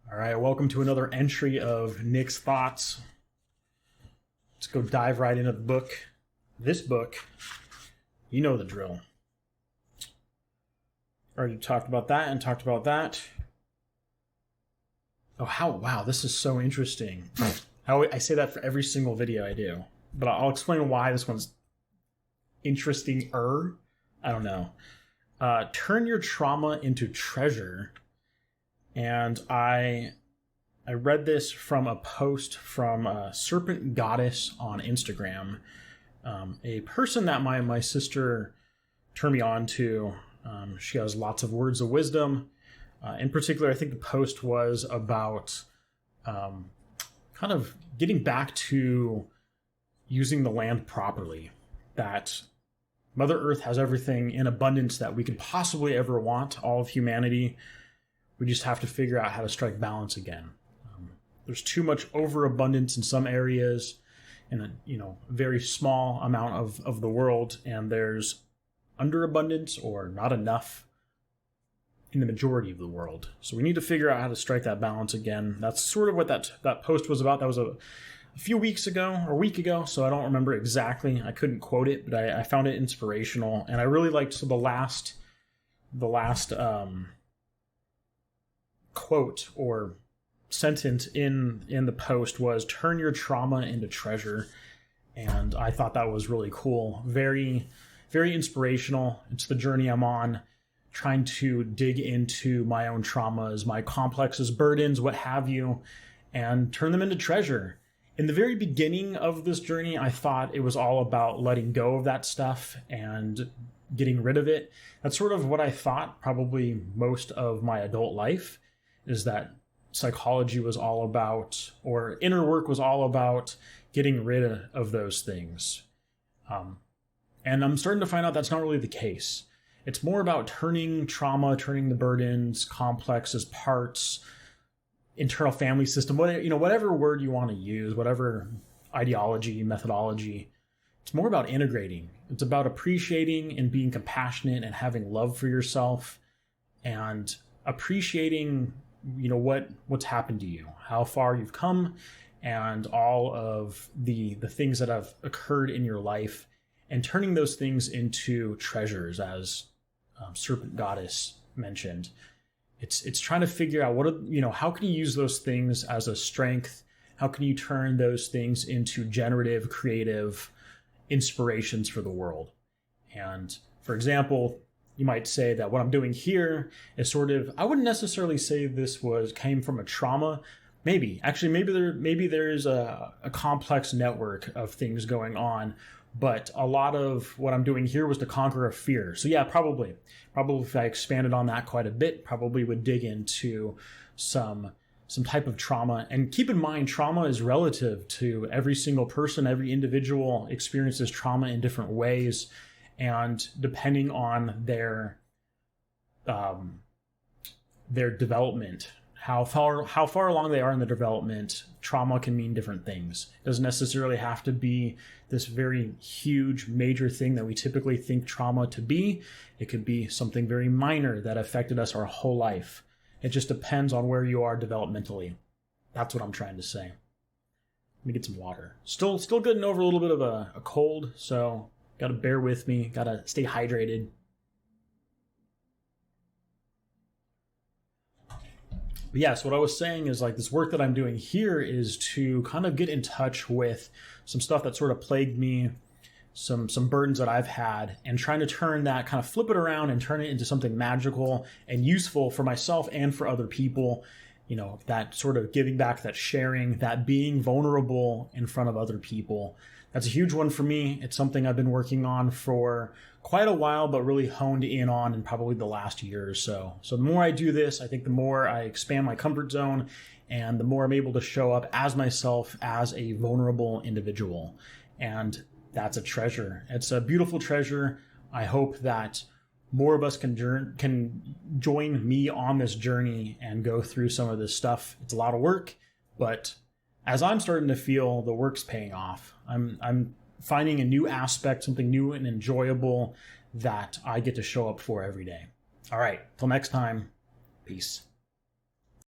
All right, welcome to another entry of Nick's Thoughts. Let's go dive right into the book. This book, you know the drill. Already talked about that and talked about that. Wow, this is so interesting. I say that for every single video I do, but I'll explain why this one's interesting-er. I don't know. Turn your trauma into treasure. And I read this from a post from Serpent Goddess on Instagram, a person that my sister turned me on to. She has lots of words of wisdom. In particular, I think the post was about kind of getting back to using the land properly, that Mother Earth has everything in abundance that we could possibly ever want, all of humanity. We just have to figure out how to strike balance again. There's too much overabundance in some areas, in a very small amount of the world, and there's underabundance or not enough in the majority of the world. So we need to figure out how to strike that balance again. That's sort of what that post was about. That was a few weeks ago or a week ago, so I don't remember exactly. I couldn't quote it, but I found it inspirational, and I really liked the last quote or sentence in the post was "turn your trauma into treasure," and I thought that was really cool. Very, very inspirational. It's the journey I'm on, trying to dig into my own traumas, my complexes, burdens, what have you, and turn them into treasure. In the very beginning of this journey, I thought it was all about letting go of that stuff and getting rid of it. That's sort of what I thought probably most of my adult life, is that psychology was all about, or inner work was all about, getting rid of those things. And I'm starting to find out that's not really the case. It's more about turning trauma, turning the burdens, complexes, parts, internal family system, whatever word you want to use, whatever ideology, methodology. It's more about integrating. It's about appreciating and being compassionate and having love for yourself and appreciating what's happened to you, how far you've come, and all of the things that have occurred in your life, and turning those things into treasures, as Serpent Goddess mentioned. It's trying to figure out how can you use those things as a strength? How can you turn those things into generative, creative inspirations for the world? And for example, you might say that what I'm doing here is sort of, I wouldn't necessarily say this came from a trauma. Maybe there's a complex network of things going on, but a lot of what I'm doing here was to conquer a fear. So yeah, probably if I expanded on that quite a bit, probably would dig into some type of trauma. And keep in mind, trauma is relative to every single person. Every individual experiences trauma in different ways. And depending on their development, how far along they are in the development, trauma can mean different things. It doesn't necessarily have to be this very huge, major thing that we typically think trauma to be. It could be something very minor that affected us our whole life. It just depends on where you are developmentally. That's what I'm trying to say. Let me get some water. Still getting over a little bit of a cold, so got to bear with me, got to stay hydrated. But yes, what I was saying is this work that I'm doing here is to kind of get in touch with some stuff that sort of plagued me, some burdens that I've had, and trying to turn that, kind of flip it around and turn it into something magical and useful for myself and for other people. That sort of giving back, that sharing, that being vulnerable in front of other people. That's a huge one for me. It's something I've been working on for quite a while, but really honed in on in probably the last year or so. So the more I do this, I think the more I expand my comfort zone, and the more I'm able to show up as myself, as a vulnerable individual. And that's a treasure. It's a beautiful treasure. I hope that more of us can join me on this journey and go through some of this stuff. It's a lot of work, but as I'm starting to feel the work's paying off, I'm finding a new aspect, something new and enjoyable that I get to show up for every day. All right, till next time, peace.